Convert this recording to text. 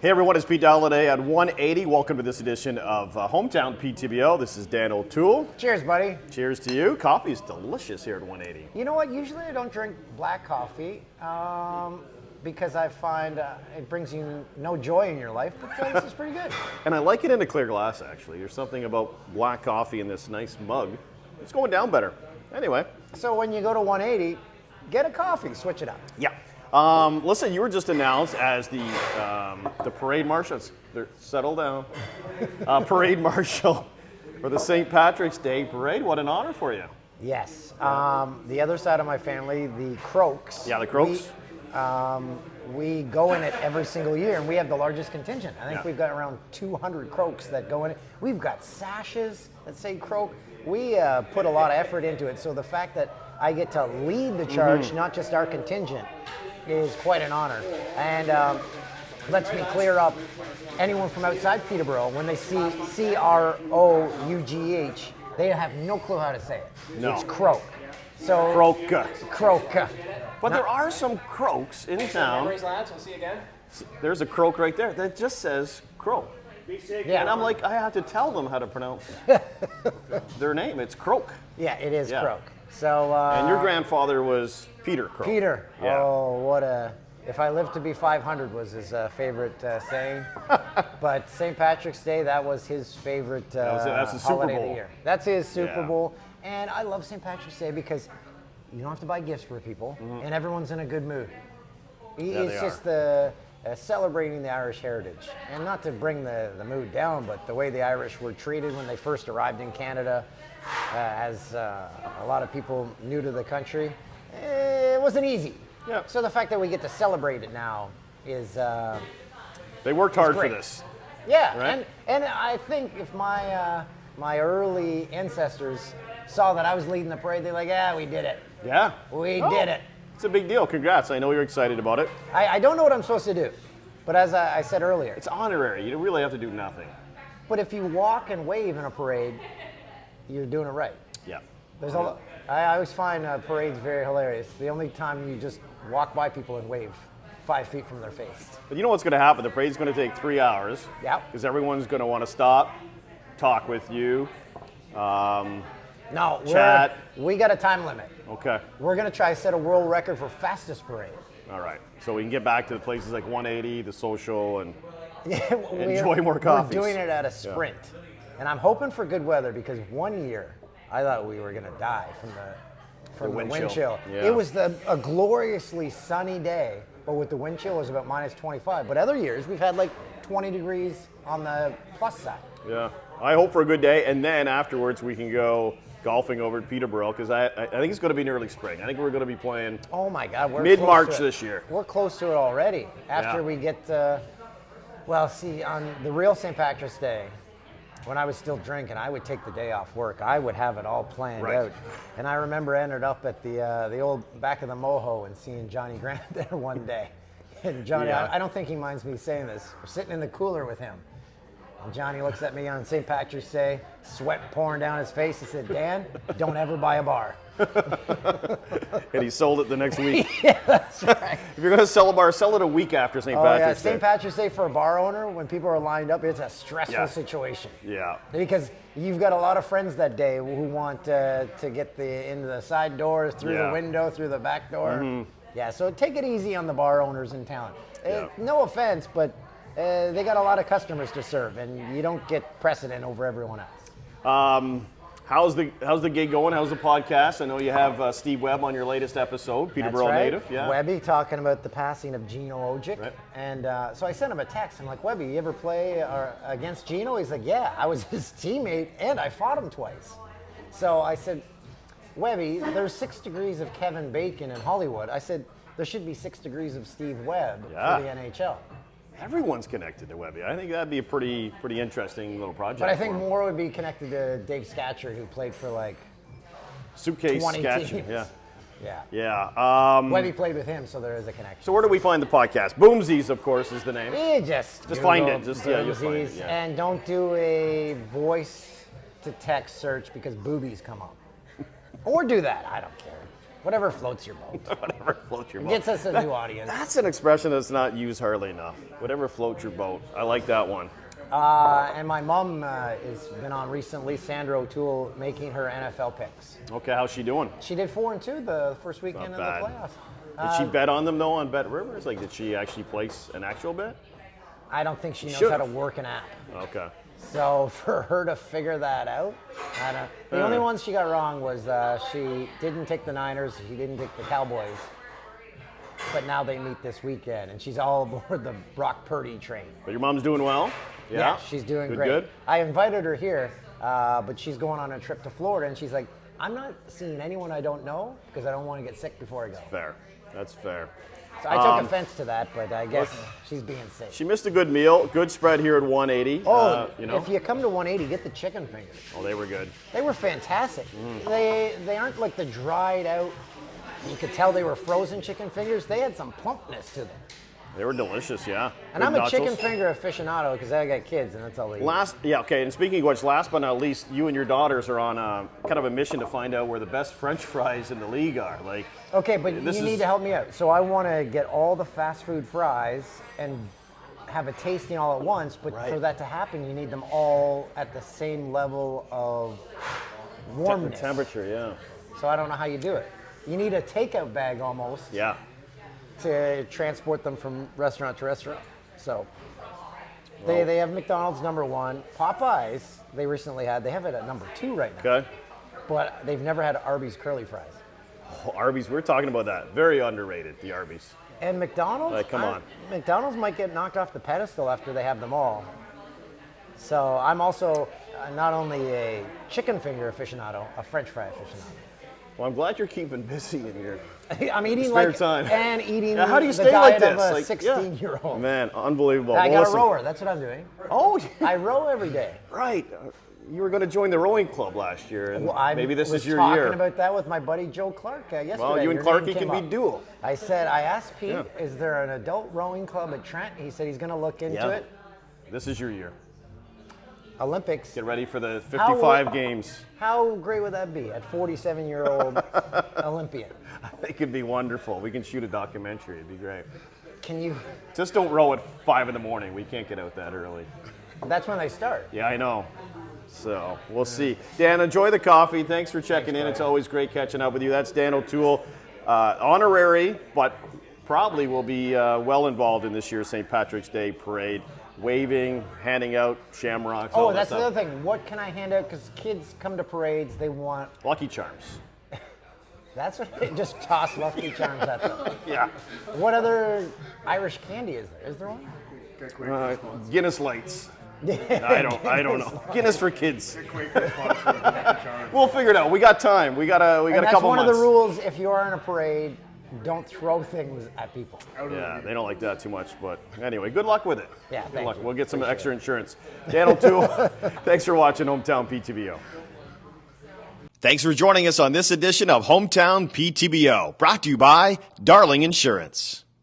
Hey everyone, it's Pete Dalliday at 180. Welcome to this edition of Hometown PTBO. This is Dan O'Toole. Cheers, buddy. Cheers to you. Coffee is delicious here at 180. You know what? Usually I don't drink black coffee because I find it brings you no joy in your life, but this is pretty good. And I like it in a clear glass, actually. There's something about black coffee in this nice mug. It's going down better. Anyway. So when you go to 180, get a coffee, switch it up. Yeah. Listen, you were just announced as the parade marshal. Settle down. Parade marshal for the St. Patrick's Day parade. What an honor for you. Yes. The other side of my family, the Croaks. Yeah, the Croaks. We go in it every single year, and we have the largest contingent. I think Yeah. we've got around 200 Croaks that go in it. We've got sashes that say Croak. We put a lot of effort into it, so the fact that I get to lead the charge, not just our contingent, is quite an honor. And lets me clear up anyone from outside Peterborough, when they see C-R-O-U-G-H, they have no clue how to say it. No. It's Croak. So Croak. But there are some Croaks in town. Memories, lads. We'll see you again. There's a Croak right there that just says Croak. Yeah. And I'm like, I have to tell them how to pronounce their name. It's Croak. Yeah, it is Yeah. Croak. So And your grandfather was Peter Croak. Peter. Yeah. Oh, what a! If I live to be 500 was his favorite saying. But St. Patrick's Day, that was his favorite that's the Super holiday of Bowl. the year. That's his Super Yeah. Bowl. And I love St. Patrick's Day because you don't have to buy gifts for people, and everyone's in a good mood. Yeah, It's they just the celebrating the Irish heritage. And not to bring the mood down, but the way the Irish were treated when they first arrived in Canada, as a lot of people new to the country, it wasn't easy. Yeah. So the fact that we get to celebrate it now is They worked hard for great. this. yeah. Right. And I think if my my early ancestors saw that I was leading the parade, they're like, yeah, we did it. Yeah. We Oh, did it. It's a big deal. Congrats. I know you're excited about it. I don't know what I'm supposed to do, but as I said earlier, It's honorary. You really have to do nothing. but if you walk and wave in a parade, you're doing it right. Yeah. There's a lot. I always find parades very hilarious. The only time you just walk by people and wave 5 feet from their face. But you know what's going to happen? The parade's going to take 3 hours. Yep. Because everyone's going to want to stop, talk with you. No, Chat. we got a time limit. Okay. We're gonna try to set a world record for fastest parade. All right. So we can get back to the places like 180, the social, and We're- Enjoy more coffees. We're doing it at a sprint, and I'm hoping for good weather because one year I thought we were gonna die from the wind chill. Yeah. It was a gloriously sunny day, but with the wind chill it was about minus 25. But other years we've had like 20 degrees on the plus side. yeah. I hope for a good day, and then afterwards we can go golfing over at Peterborough because I think it's going to be in early spring. I think we're going to be playing Oh my God, we're mid-March close to it. this year. We're close to it already. After Yeah. we get, well, see, on the real St. Patrick's Day, when I was still drinking, I would take the day off work. I would have it all planned Right. out. And I remember ended up at the old back of the Moho and seeing Johnny Grant there one day. And Johnny, Yeah. I don't think he minds me saying this. We're sitting in the cooler with him. And Johnny looks at me on St. Patrick's Day, sweat pouring down his face. He said, Dan, don't ever buy a bar. And he sold it the next week. Yeah, that's right. If you're going to sell a bar, sell it a week after St. Oh yeah, Patrick's St. Day. Patrick's Day for a bar owner, when people are lined up, it's a stressful Yeah. situation. Yeah. Because you've got a lot of friends that day who want to get into the side doors, through Yeah. the window, through the back door. Yeah, so take it easy on the bar owners in town. Yeah. No offense, but they got a lot of customers to serve, and you don't get precedent over everyone else. How's the gig going? How's the podcast? I know you have Steve Webb on your latest episode, Peterborough That's right. native. Yeah. Webby talking about the passing of Gino Ojic. Right. And so I sent him a text. I'm like, Webby, you ever play against Gino? He's like, yeah, I was his teammate and I fought him twice. So I said, Webby, there's 6 degrees of Kevin Bacon in Hollywood. I said, there should be 6 degrees of Steve Webb Yeah. for the NHL. Everyone's connected to Webby. I think that'd be a pretty interesting little project. But I think for him. more would be connected to Dave Scatchard, who played for like Suitcase 20 sketch. teams. Yeah. Yeah. Yeah. Webby played with him, so there is a connection. So where do we find the podcast? Boomsies, of course, is the name. Just find Google it. Just, yeah, you'll find it, Boomsies, yeah. And don't do a voice to text search because boobies come up. Or do that. I don't care. Whatever floats your boat. Whatever floats your boat. Gets us a new audience. That's an expression that's not used hardly enough. Whatever floats your boat. I like that one. And my mom has been on recently, Sandra O'Toole, making her NFL picks. Okay, how's she doing? She did 4-2 the first weekend of the bad. playoffs. Did she bet on them though on Bet Rivers? Like, did she actually place an actual bet? I don't think she knows Should've. how to work an app. Okay. So for her to figure that out, I don't. The only ones she got wrong was she didn't take the Niners, she didn't take the Cowboys. But now they meet this weekend, and she's all aboard the Brock Purdy train. But your mom's doing well? Yeah, she's doing great. Good. I invited her here, but she's going on a trip to Florida, and she's like, I'm not seeing anyone I don't know because I don't want to get sick before I go. Fair. That's fair. So I took offense to that, but I guess she's being safe. She missed a good meal. Good spread here at 180. If you come to 180, get the chicken fingers. Oh, they were good. They were fantastic. They aren't like the dried out, you could tell they were frozen chicken fingers. They had some plumpness to them. They were delicious, yeah. And I'm a chicken finger aficionado because I got kids and that's all they eat. Okay, and speaking of which, last but not least, you and your daughters are on a kind of a mission to find out where the best French fries in the league are. Like, okay, but you need to help me out. So I want to get all the fast food fries and have a tasting all at once, but for that to happen, you need them all at the same level of warmness. Temperature, yeah. So I don't know how you do it. You need a takeout bag almost. Yeah. To transport them from restaurant to restaurant. So they have McDonald's #1. Popeyes, they recently had, they have it at #2 right now. Okay. But they've never had Arby's curly fries. Oh, Arby's, we're talking about that. Very underrated, the Arby's. And McDonald's, Like, come on. McDonald's might get knocked off the pedestal after they have them all. So I'm also not only a chicken finger aficionado, a French fry aficionado. Well, I'm glad you're keeping busy in your I'm eating spare like time. And eating how do you the stay like diet this? of a 16-year-old. Man, unbelievable. I Well, got a listen. rower. That's what I'm doing. Oh, I row every day. right. You were going to join the rowing club last year, and Well, maybe this is your I was year. talking about that with my buddy Joe Clark yesterday. Well, you and Your Clarky name can came be up. dual. I asked Pete, is there an adult rowing club at Trent? He said he's going to look into it. This is your year. Olympics. Get ready for the 55 games. How great would that be at 47-year-old Olympian? It could be wonderful. We can shoot a documentary. It'd be great. Can you? Just don't row at 5 in the morning. We can't get out that early. That's when they start. Yeah, I know. So we'll see. Dan, enjoy the coffee. Thanks for checking in. It's always great catching up with you. That's Dan O'Toole, honorary, but probably will be well involved in this year's St. Patrick's Day parade. Waving, handing out shamrocks. Oh, all that's that the stuff. other thing. What can I hand out? Because kids come to parades, they want. Lucky Charms. That's what they just toss Lucky Charms at them. Yeah. What other Irish candy is there? Is there one? Guinness Lights. I don't know. Guinness for kids. We'll figure it out. We got time. We got a That's couple one months. of the rules. If you are in a parade, don't throw things at people. Yeah, they don't like that too much. But anyway, good luck with it. Yeah, good thank luck. you. We'll get some Appreciate extra insurance. Dan O'Toole, thanks for watching Hometown PTBO. Thanks for joining us on this edition of Hometown PTBO, brought to you by Darling Insurance.